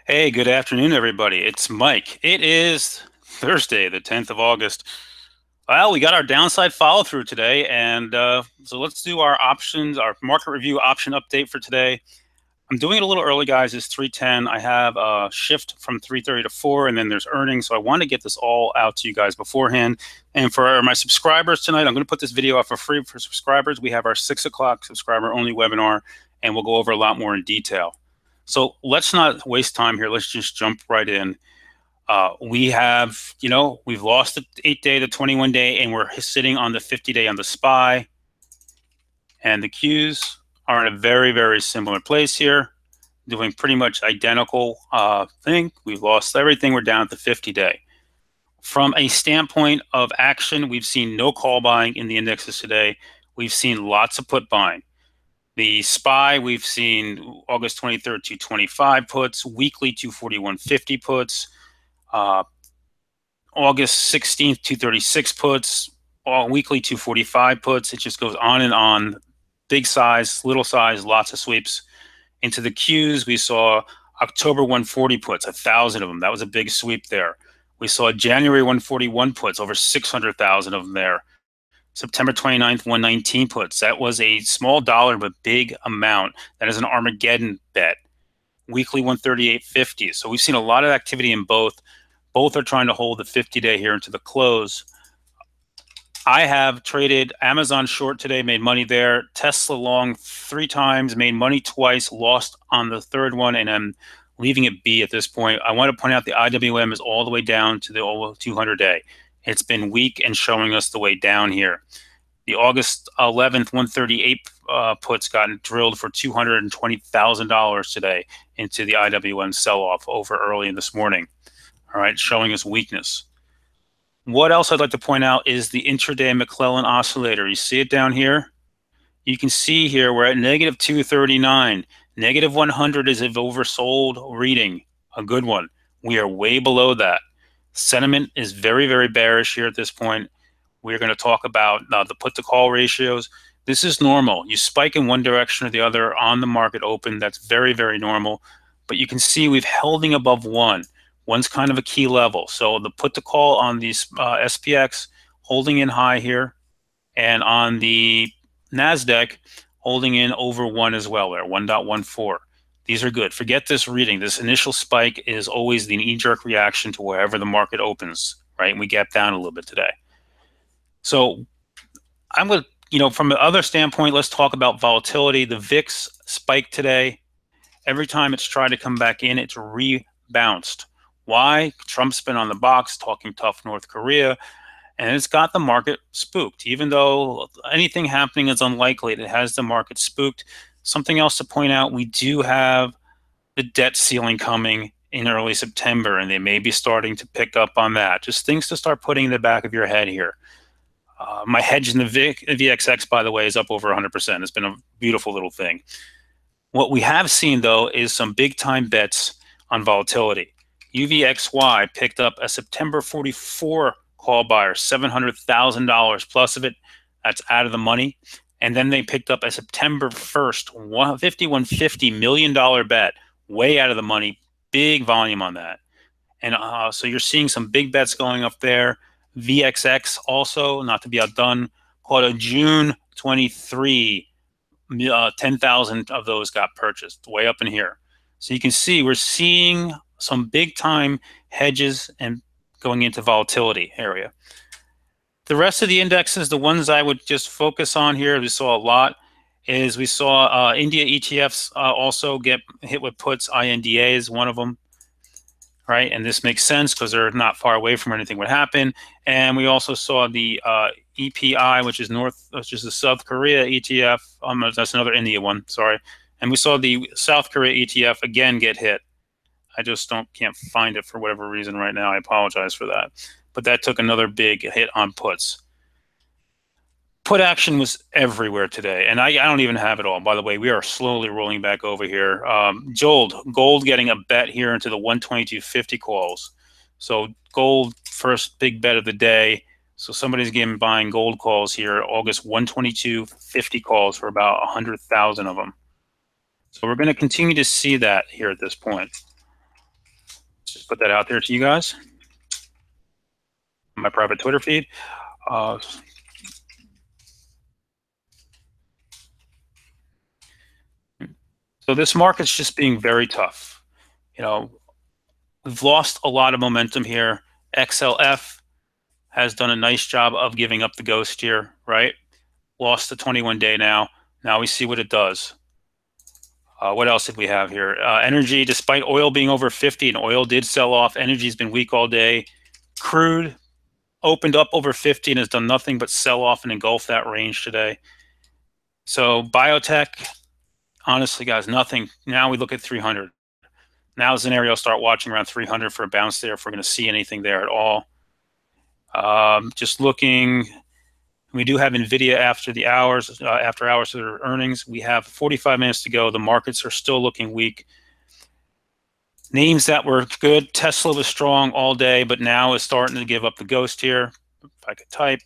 Hey, good afternoon, everybody. It's Mike. It is Thursday, the 10th of August. Well, we got our downside follow through today, and so let's do our options, our market review option update for today. I'm doing it a little early, guys. It's 3:10. I have a shift from 3:30 to 4, and then there's earnings. So I want to get this all out to you guys beforehand. And for my subscribers tonight, I'm going to put this video out for free for subscribers. We have our 6 o'clock subscriber only webinar, and we'll go over a lot more in detail. So let's not waste time here. Let's just jump right in. We have, we've lost the 8-day, the 21-day, and we're sitting on the 50-day on the SPY. And the Qs are in a very, very similar place here, doing pretty much identical thing. We've lost everything. We're down at the 50-day. From a standpoint of action, we've seen no call buying in the indexes today. We've seen lots of put buying. The SPY, we've seen August 23rd, 225 puts, weekly 241.50 puts, August 16th, 236 puts, all weekly 245 puts. It just goes on and on. Big size, little size, lots of sweeps. Into the Qs, we saw October 140 puts, 1,000 of them. That was a big sweep there. We saw January 141 puts, over 600,000 of them there. September 29th, 119 puts. That was a small dollar but big amount. That is an Armageddon bet. Weekly 138.50. So we've seen a lot of activity in both. Both are trying to hold the 50-day here into the close. I have traded Amazon short today, made money there. Tesla long 3 times, made money twice, lost on the third one, and I'm leaving it be at this point. I want to point out the IWM is all the way down to the 200-day. It's been weak and showing us the way down here. The August 11th 138 puts gotten drilled for $220,000 today into the IWM sell-off over early in this morning. All right, showing us weakness. What else I'd like to point out is the intraday McClellan oscillator. You see it down here? You can see here we're at negative 239. Negative 100 is an oversold reading, a good one. We are way below that. Sentiment is very, very bearish here at this point. We're going to talk about the put to call ratios. This is normal. You spike in one direction or the other on the market open. That's very, very normal. But you can see we've holding above 1. One's kind of a key level. So the put to call on these SPX holding in high here, and on the NASDAQ holding in over 1 as well there, 1.14. These are good. Forget this reading. This initial spike is always the knee-jerk reaction to wherever the market opens, right? And we gap down a little bit today. So I'm going to, from the other standpoint, let's talk about volatility. The VIX spiked today. Every time it's tried to come back in, it's rebounced. Why? Trump's been on the box talking tough North Korea, and it's got the market spooked. Even though anything happening is unlikely, it has the market spooked. Something else to point out, we do have the debt ceiling coming in early September, and they may be starting to pick up on that. Just things to start putting in the back of your head here. My hedge in the VXX, by the way, is up over 100%. It's been a beautiful little thing. What we have seen, though, is some big-time bets on volatility. UVXY picked up a September 44 call buyer, $700,000 plus of it. That's out of the money. And then they picked up a September 1st $51.50 million bet, way out of the money, big volume on that. And so you're seeing some big bets going up there. VXX also, not to be outdone, caught a June 23, 10,000 of those got purchased, way up in here. So you can see we're seeing some big time hedges and going into volatility area. The rest of the indexes, the ones I would just focus on here, we saw a lot, is we saw India ETFs also get hit with puts. INDA is one of them, right? And this makes sense because they're not far away from anything would happen. And we also saw the EPI, which is the South Korea ETF. That's another India one, sorry. And we saw the South Korea ETF again get hit. I just can't find it for whatever reason right now. I apologize for that. But that took another big hit on puts. Put action was everywhere today, and I don't even have it all. By the way, we are slowly rolling back over here. Gold getting a bet here into the 122.50 calls. So gold, first big bet of the day. So somebody's buying gold calls here, August 122.50 calls for about 100,000 of them. So we're going to continue to see that here at this point. Just put that out there to you guys. My private Twitter feed. So this market's just being very tough. We've lost a lot of momentum here. XLF has done a nice job of giving up the ghost here, right? Lost the 21-day now. Now we see what it does. What else did we have here? Energy, despite oil being over 50, and oil did sell off. Energy's been weak all day. Crude opened up over 50 and has done nothing but sell off and engulf that range today. So biotech, honestly, guys, nothing. Now we look at 300. Now is an area I'll start watching around 300 for a bounce there if we're going to see anything there at all. Just looking, we do have NVIDIA after hours of their earnings. We have 45 minutes to go. The markets are still looking weak. Names that were good, Tesla was strong all day, but now is starting to give up the ghost here. If I could type.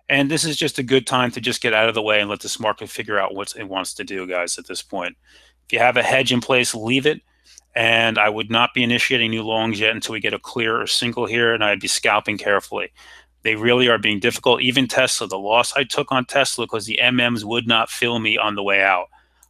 And this is just a good time to just get out of the way and let this market figure out what it wants to do, guys, at this point. If you have a hedge in place, leave it. And I would not be initiating new longs yet until we get a clear or single here, and I'd be scalping carefully. They really are being difficult. Even Tesla, the loss I took on Tesla because the MMs would not fill me on the way out.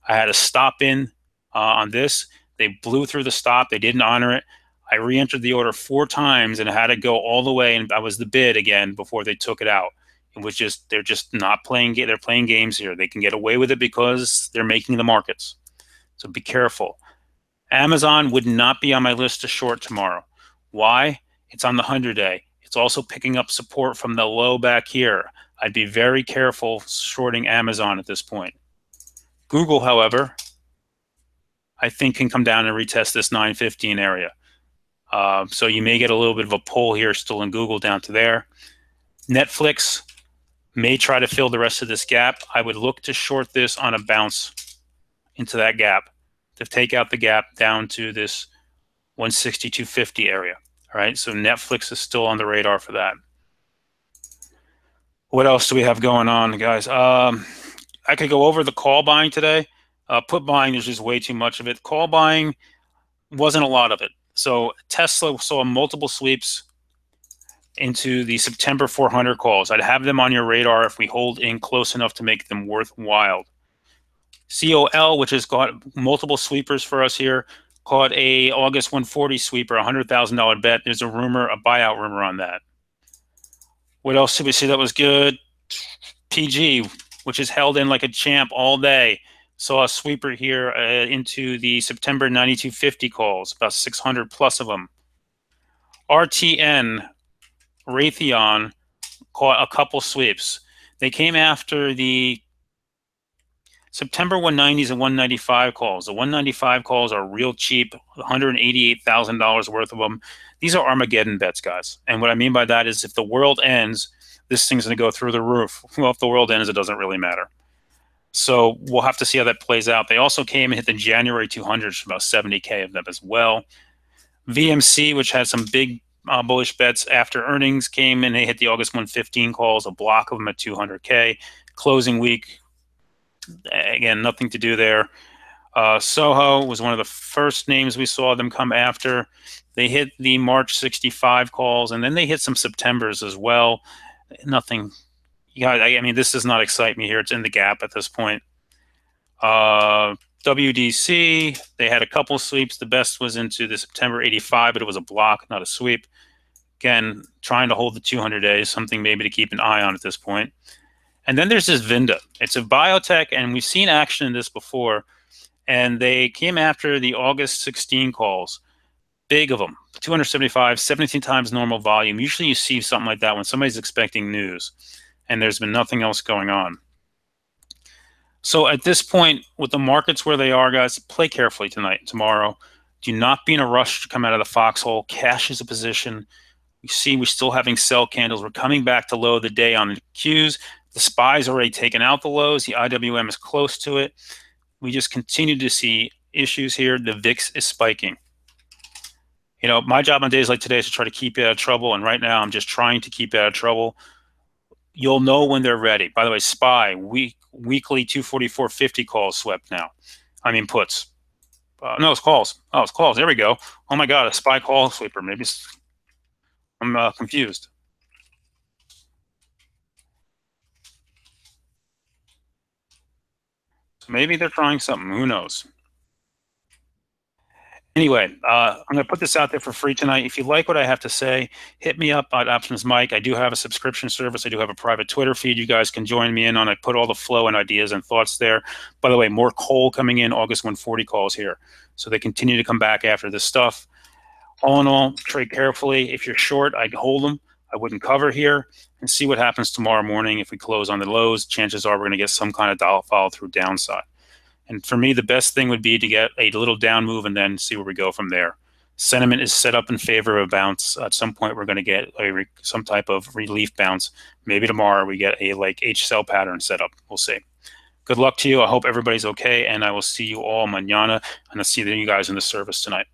I had to stop in on this. They blew through the stop. They didn't honor it. I re-entered the order 4 times and had to go all the way, and I was the bid again before they took it out. It was just, they're just not playing. They're playing games here. They can get away with it because they're making the markets. So be careful. Amazon would not be on my list to short tomorrow. Why? It's on the 100-day. It's also picking up support from the low back here. I'd be very careful shorting Amazon at this point. Google, however, I think can come down and retest this 915 area. So you may get a little bit of a pull here still in Google down to there. Netflix may try to fill the rest of this gap. I would look to short this on a bounce into that gap to take out the gap down to this 162.50 area. All right, so Netflix is still on the radar for that. What else do we have going on, guys? I could go over the call buying today. Put buying, there's just way too much of it. Call buying wasn't a lot of it. So Tesla saw multiple sweeps into the September 400 calls. I'd have them on your radar if we hold in close enough to make them worthwhile. COL, which has got multiple sweepers for us here, caught a August 140 sweeper, $100,000 bet. There's a rumor, a buyout rumor on that. What else did we see that was good? PG, which is held in like a champ all day, saw a sweeper here into the September 92.50 calls, about 600 plus of them. RTN, Raytheon, caught a couple sweeps. They came after the September 190s and 195 calls. The 195 calls are real cheap, $188,000 worth of them. These are Armageddon bets, guys. And what I mean by that is if the world ends, this thing's going to go through the roof. Well, if the world ends, it doesn't really matter. So we'll have to see how that plays out. They also came and hit the January 200s, about 70K of them as well. VMC, which had some big bullish bets after earnings, came and they hit the August 115 calls, a block of them at 200K. Closing week, again, nothing to do there. Soho was one of the first names we saw them come after. They hit the March 65 calls, and then they hit some Septembers as well. Nothing. Yeah, I mean, this does not excite me here. It's in the gap at this point. WDC, they had a couple sweeps. The best was into the September 85, but it was a block, not a sweep. Again, trying to hold the 200 days, something maybe to keep an eye on at this point. And then there's this Vinda. It's a biotech, and we've seen action in this before. And they came after the August 16 calls. Big of them, 275, 17 times normal volume. Usually you see something like that when somebody's expecting news, and there's been nothing else going on. So at this point, with the markets where they are, guys, play carefully tonight and tomorrow. Do not be in a rush to come out of the foxhole. Cash is a position. We see we're still having sell candles. We're coming back to low of the day on the Qs. The SPY's already taken out the lows. The IWM is close to it. We just continue to see issues here. The VIX is spiking. You know, my job on days like today is to try to keep you out of trouble, and right now I'm just trying to keep you out of trouble. You'll know when they're ready. By the way, SPY, weekly 244.50 calls swept now. I mean puts. No, it's calls. Oh, it's calls. There we go. Oh my God, a SPY call sweeper. Maybe I'm confused. So maybe they're trying something. Who knows? Anyway, I'm going to put this out there for free tonight. If you like what I have to say, hit me up at Options Mike. I do have a subscription service. I do have a private Twitter feed you guys can join me in on. I put all the flow and ideas and thoughts there. By the way, more coal coming in, August 140 calls here. So they continue to come back after this stuff. All in all, trade carefully. If you're short, I'd hold them. I wouldn't cover here and see what happens tomorrow morning. If we close on the lows, chances are we're going to get some kind of follow through downside. And for me, the best thing would be to get a little down move and then see where we go from there. Sentiment is set up in favor of a bounce. At some point, we're going to get some type of relief bounce. Maybe tomorrow we get a like H cell pattern set up. We'll see. Good luck to you. I hope everybody's okay, and I will see you all mañana, and I'll see you guys in the service tonight.